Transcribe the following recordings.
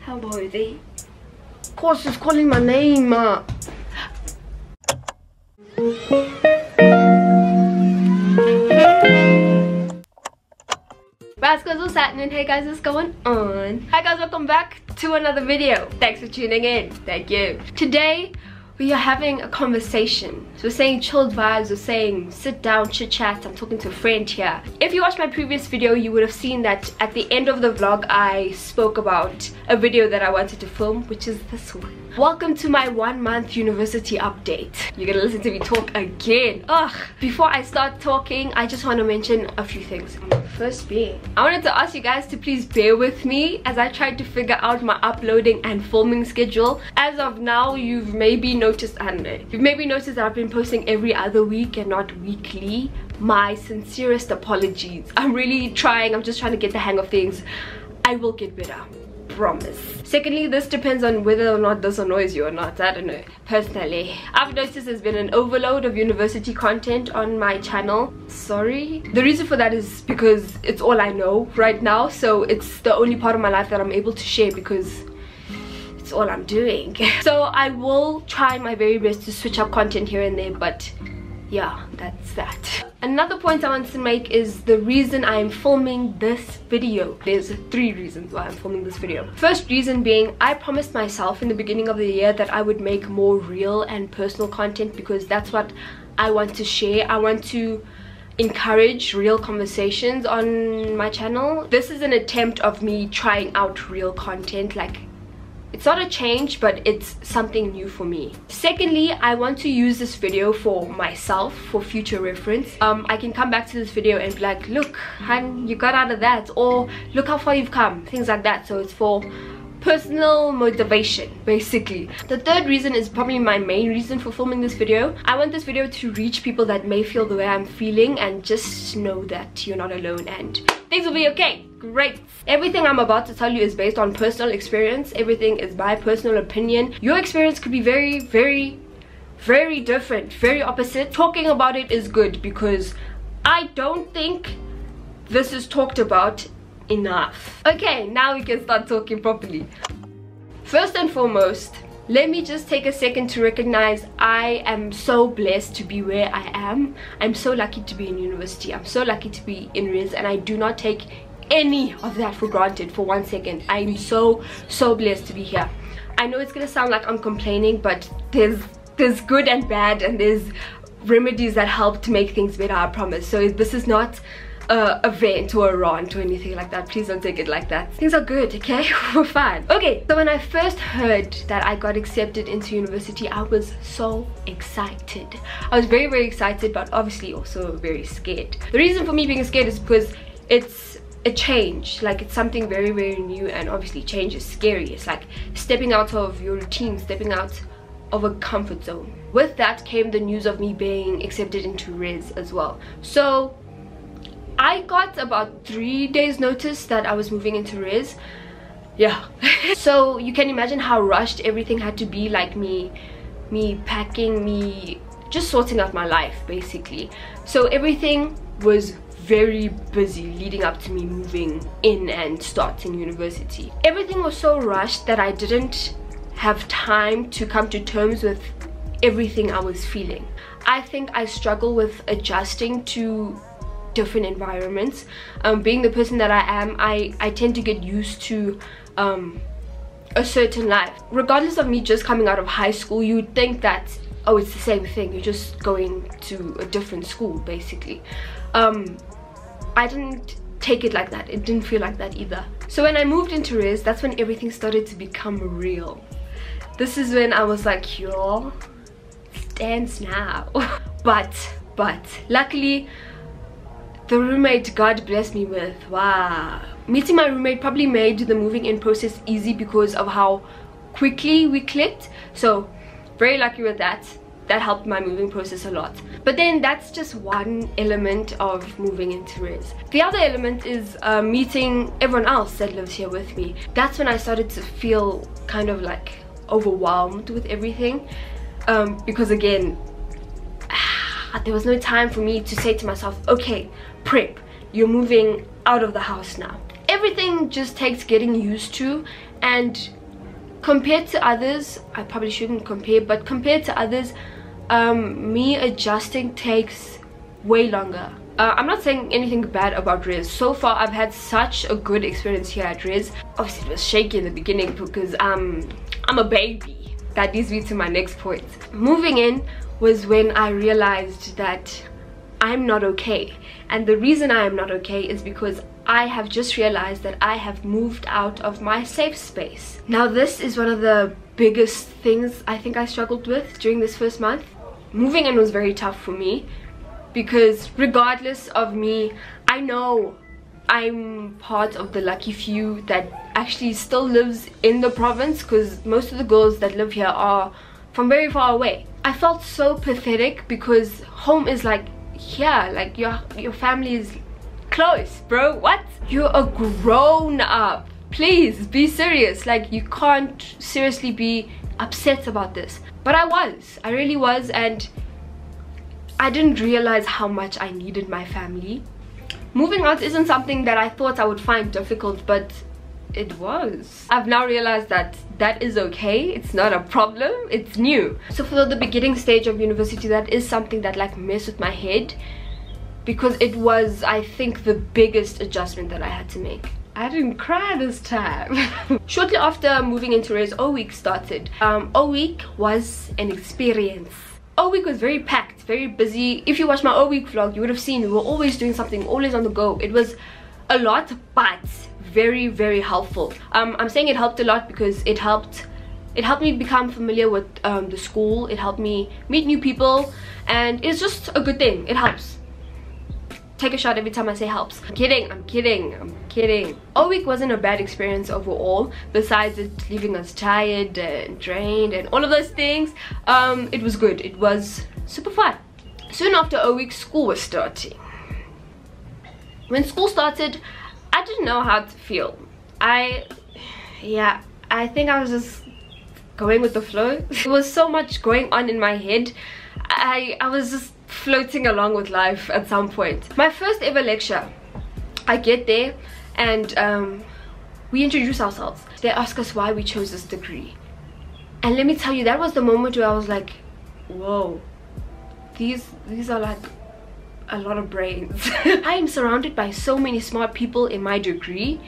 Hello there. Of course, it's calling my name. Guys, what's happening? Hey guys, what's going on? Hi guys, welcome back to another video. Thanks for tuning in. Thank you. Today we are having a conversation. So we're saying chilled vibes, we're saying sit down, chit chat. I'm talking to a friend here. If you watched my previous video, you would have seen that at the end of the vlog I spoke about a video that I wanted to film, which is this one. Welcome to my 1 month university update. You're gonna listen to me talk again. Ugh. Before I start talking, I just want to mention a few things. First being, I wanted to ask you guys to please bear with me as I tried to figure out my uploading and filming schedule. As of now, you've maybe noticed, I don't know, you've maybe noticed that I've been posting every other week and not weekly. My sincerest apologies. I'm really trying. I'm just trying to get the hang of things. I will get better. Promise. Secondly, this depends on whether or not this annoys you or not. I don't know. Personally, I've noticed there's been an overload of university content on my channel. Sorry. The reason for that is because it's all I know right now, so it's the only part of my life that I'm able to share because it's all I'm doing. So I will try my very best to switch up content here and there, but yeah, that's that. Another point I want to make is the reason I am filming this video. There's 3 reasons why I'm filming this video. First reason being, I promised myself in the beginning of the year that I would make more real and personal content because that's what I want to share. I want to encourage real conversations on my channel. This is an attempt of me trying out real content. Like, it's not a change, but it's something new for me. Secondly, I want to use this video for myself, for future reference. I can come back to this video and be like, look, hun, you got out of that, or look how far you've come, things like that. So it's for personal motivation, basically. The third reason is probably my main reason for filming this video. I want this video to reach people that may feel the way I'm feeling and just know that you're not alone and things will be okay. Great. Everything I'm about to tell you is based on personal experience. Everything is my personal opinion. Your experience could be very, very, very different, very opposite. Talking about it is good because I don't think this is talked about enough. Okay, now we can start talking properly. First and foremost, let me just take a second to recognize I am so blessed to be where I am. I'm so lucky to be in university. I'm so lucky to be in Riz, and I do not take any of that for granted for 1 second. I'm so blessed to be here. I know it's gonna sound like I'm complaining, but there's good and bad, and there's remedies that help to make things better, I promise. So this is not a vent or a rant or anything like that. Please don't take it like that. Things are good, okay? We're fine. Okay, so when I first heard that I got accepted into university, I was so excited. I was very, very excited, but obviously also very scared. The reason for me being scared is because it's a change. Like, it's something very, very new, and obviously change is scary. It's like stepping out of your routine, stepping out of a comfort zone. With that came the news of me being accepted into Riz as well. So I got about 3 days notice that I was moving into Riz. Yeah. So you can imagine how rushed everything had to be, like me packing, me just sorting out my life basically. So everything was very busy leading up to me moving in and starting university. Everything was so rushed that I didn't have time to come to terms with everything I was feeling. I think I struggle with adjusting to different environments. Being the person that I am, I tend to get used to a certain life. Regardless of me just coming out of high school, you would think that, oh, it's the same thing, you're just going to a different school basically. I didn't take it like that. It didn't feel like that either. So when I moved into Riz, that's when everything started to become real. This is when I was like, yo, dance now. but luckily, the roommate God blessed me with, wow. Meeting my roommate probably made the moving in process easy because of how quickly we clicked. So very lucky with that. That helped my moving process a lot. But then that's just one element of moving into Riz. The other element is meeting everyone else that lives here with me. That's when I started to feel kind of like overwhelmed with everything. Because again, there was no time for me to say to myself, okay, prep, you're moving out of the house now. Everything just takes getting used to, and compared to others, I probably shouldn't compare, but compared to others, me adjusting takes way longer. I'm not saying anything bad about Riz. So far I've had such a good experience here at Riz. Obviously it was shaky in the beginning because I'm a baby. That leads me to my next point. Moving in was when I realized that I'm not okay, and the reason I am not okay is because I have just realized that I have moved out of my safe space. Now this is one of the biggest things I think I struggled with during this first month. Moving in was very tough for me because regardless of me, I know I'm part of the lucky few that actually still lives in the province, because most of the girls that live here are from very far away. I felt so pathetic because home is like here, like your family is close, bro. What? You're a grown up. Please be serious. Like, you can't seriously be upset about this. But I really was, and I didn't realize how much I needed my family. Moving out isn't something that I thought I would find difficult, but it was. I've now realized that that is okay. It's not a problem. It's new. So for the beginning stage of university, that is something that like messed with my head, because it was, I think, the biggest adjustment that I had to make. I didn't cry this time. Shortly after moving into Riz, O Week started. O Week was an experience. O Week was very packed, very busy. If you watch my O Week vlog, you would have seen we were always doing something, always on the go. It was a lot, but very, very helpful. I'm saying it helped a lot because it helped me become familiar with the school. It helped me meet new people, and it's just a good thing. It helps. Take a shot every time I say helps. I'm kidding. O Week wasn't a bad experience overall, besides it leaving us tired and drained and all of those things. It was good. It was super fun. Soon after O Week, school was starting. When school started, I didn't know how to feel. I think I was just going with the flow. There was so much going on in my head. I was just floating along with life at some point. My first ever lecture, I get there and we introduce ourselves. They ask us why we chose this degree, and let me tell you, that was the moment where I was like, whoa, these are like a lot of brains. I am surrounded by so many smart people in my degree,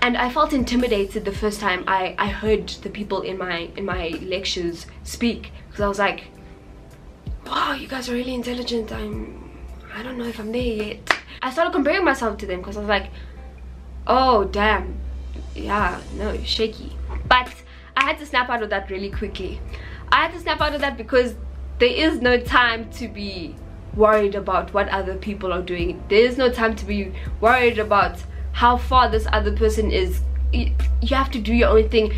and I felt intimidated the first time I heard the people in my lectures speak, because I was like, wow, you guys are really intelligent. I don't know if I'm there yet. I started comparing myself to them because I was like, oh damn, yeah, no, shaky. But I had to snap out of that really quickly. I had to snap out of that because there is no time to be worried about what other people are doing. There is no time to be worried about how far this other person is. You have to do your own thing.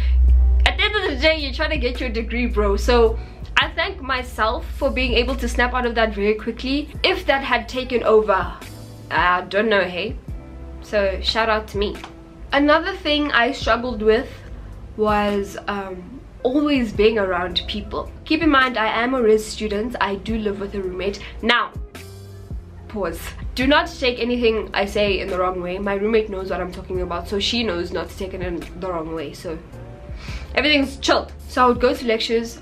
At the end of the day, you're trying to get your degree, bro. So I thank myself for being able to snap out of that very quickly. If that had taken over, I don't know, hey? So shout out to me. Another thing I struggled with was always being around people. Keep in mind, I am a Riz student. I do live with a roommate. Now, pause. Do not take anything I say in the wrong way. My roommate knows what I'm talking about, so she knows not to take it in the wrong way. So everything's chilled. So I would go to lectures,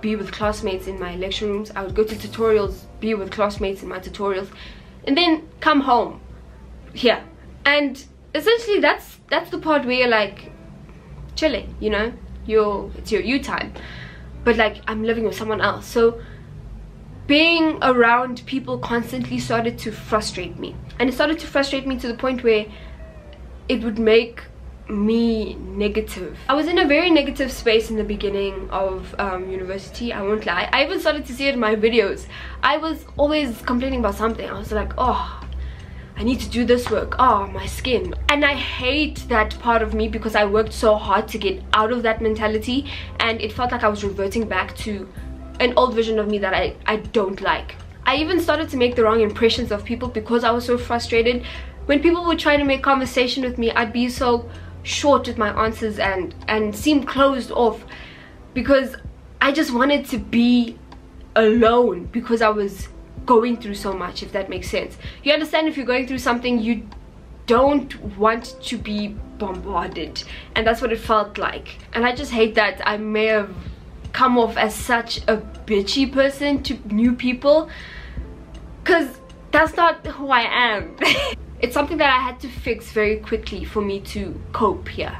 be with classmates in my lecture rooms. I would go to tutorials, be with classmates in my tutorials, and then come home here. And essentially that's the part where you're like chilling, you know, it's your you time, but like I'm living with someone else. So being around people constantly started to frustrate me, and it started to frustrate me to the point where it would make me negative. I was in a very negative space in the beginning of university, I won't lie. I even started to see it in my videos. I was always complaining about something. I was like, oh, I need to do this work, oh, my skin. And I hate that part of me because I worked so hard to get out of that mentality, and it felt like I was reverting back to an old version of me that I don't like. I even started to make the wrong impressions of people because I was so frustrated. When people would try to make conversation with me, I'd be so short with my answers and seem closed off because I just wanted to be alone because I was going through so much, if that makes sense. You understand, if you're going through something, you don't want to be bombarded, and that's what it felt like. And I just hate that I may have come off as such a bitchy person to new people, because that's not who I am. It's something that I had to fix very quickly for me to cope here.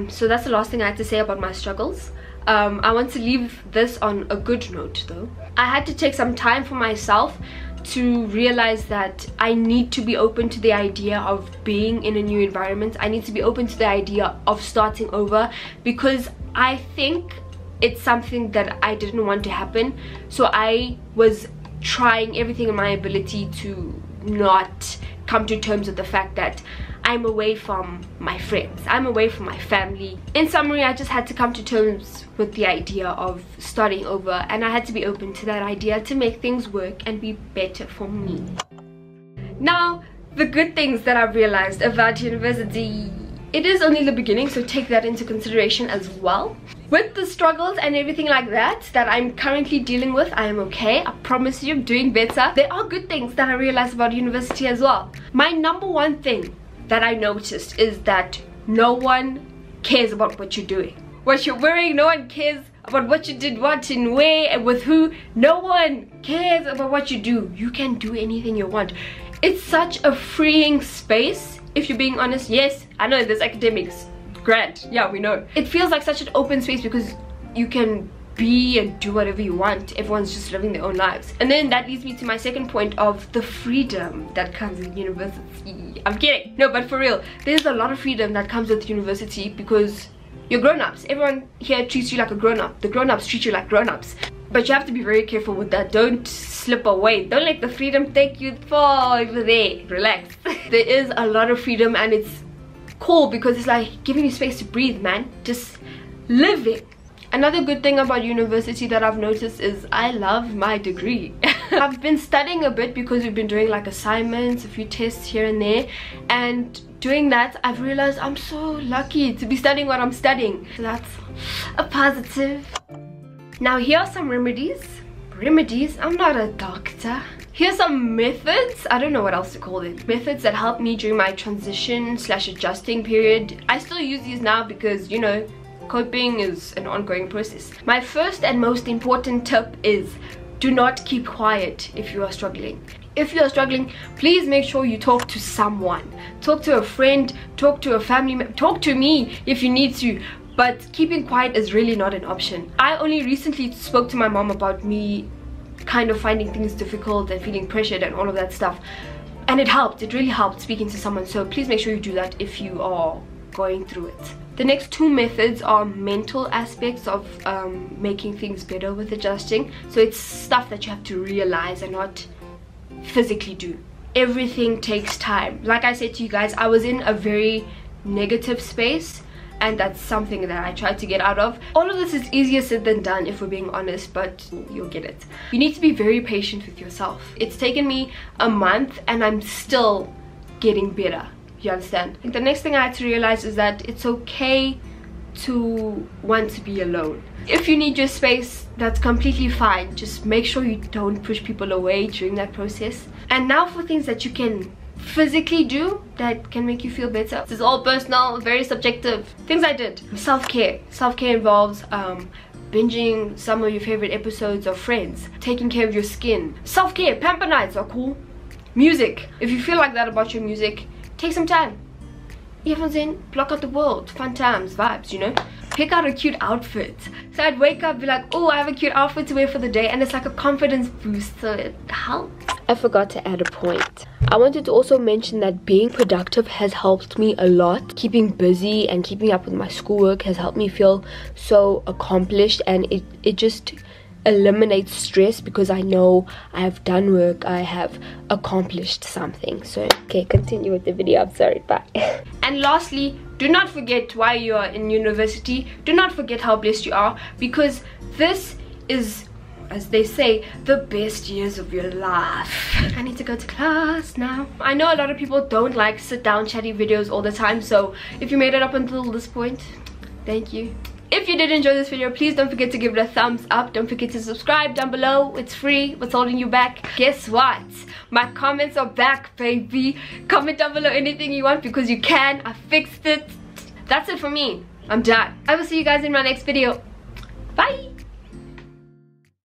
So that's the last thing I had to say about my struggles. I want to leave this on a good note though. I had to take some time for myself to realize that I need to be open to the idea of being in a new environment. I need to be open to the idea of starting over, because I think it's something that I didn't want to happen. So I was trying everything in my ability to not come to terms with the fact that I'm away from my friends, I'm away from my family. In summary, I just had to come to terms with the idea of starting over, and I had to be open to that idea to make things work and be better for me. Now, the good things that I've realized about university, it is only the beginning, so take that into consideration as well. With the struggles and everything like that I'm currently dealing with, I am okay. I promise you, I'm doing better. There are good things that I realized about university as well. My number one thing that I noticed is that no one cares about what you're doing, what you're wearing. No one cares about what you did, what and where and with who. No one cares about what you do. You can do anything you want. It's such a freeing space, if you're being honest. Yes, I know there's academics, grand, yeah, we know. It feels like such an open space because you can be and do whatever you want. Everyone's just living their own lives. And then that leads me to my second point of the freedom that comes with university. I'm kidding, no, but for real, there's a lot of freedom that comes with university because you're grown-ups. Everyone here treats you like a grown-up. The grown-ups treat you like grown-ups, but you have to be very careful with that. Don't slip away. Don't let the freedom take you far over there. Relax. There is a lot of freedom, and it's cool because it's like giving you space to breathe, man. Just living. Another good thing about university that I've noticed is I love my degree. I've been studying a bit because we've been doing like assignments, a few tests here and there, and doing that I've realized I'm so lucky to be studying what I'm studying. So that's a positive. Now here are some remedies. I'm not a doctor. Here's some methods, I don't know what else to call them. Methods that helped me during my transition / adjusting period. I still use these now because, you know, coping is an ongoing process. My first and most important tip is do not keep quiet if you are struggling. If you are struggling, please make sure you talk to someone. Talk to a friend, talk to a family member, talk to me if you need to. But keeping quiet is really not an option. I only recently spoke to my mom about me kind of finding things difficult and feeling pressured and all of that stuff. And it helped, it really helped speaking to someone. So please make sure you do that if you are going through it. The next two methods are mental aspects of making things better with adjusting. So it's stuff that you have to realize and not physically do. Everything takes time. Like I said to you guys, I was in a very negative space, and that's something that I tried to get out of. All of this is easier said than done if we're being honest, but you'll get it. You need to be very patient with yourself. It's taken me a month and I'm still getting better. You understand? The next thing I had to realize is that it's okay to want to be alone. If you need your space, that's completely fine. Just make sure you don't push people away during that process. And now for things that you can physically do that can make you feel better. This is all personal, very subjective. Things I did. Self-care. Self-care involves binging some of your favorite episodes of Friends, taking care of your skin. Self-care, pamper nights are cool. Music. If you feel like that about your music, take some time. Earphones in, block out the world. Fun times, vibes, you know. Pick out a cute outfit. So I'd wake up, be like, oh, I have a cute outfit to wear for the day, and it's like a confidence boost, so it helps. I forgot to add a point. I wanted to also mention that being productive has helped me a lot. Keeping busy and keeping up with my schoolwork has helped me feel so accomplished, and it just eliminates stress because I know I have done work, I have accomplished something. So okay, continue with the video. I'm sorry, bye. And lastly, do not forget why you are in university. Do not forget how blessed you are, because this is, as they say, the best years of your life. I need to go to class now. I know a lot of people don't like sit down chatty videos all the time, so if you made it up until this point, thank you. If you did enjoy this video, please don't forget to give it a thumbs up. Don't forget to subscribe down below. It's free. What's holding you back? Guess what? My comments are back, baby. Comment down below anything you want because you can. I fixed it. That's it for me. I'm done. I will see you guys in my next video. Bye.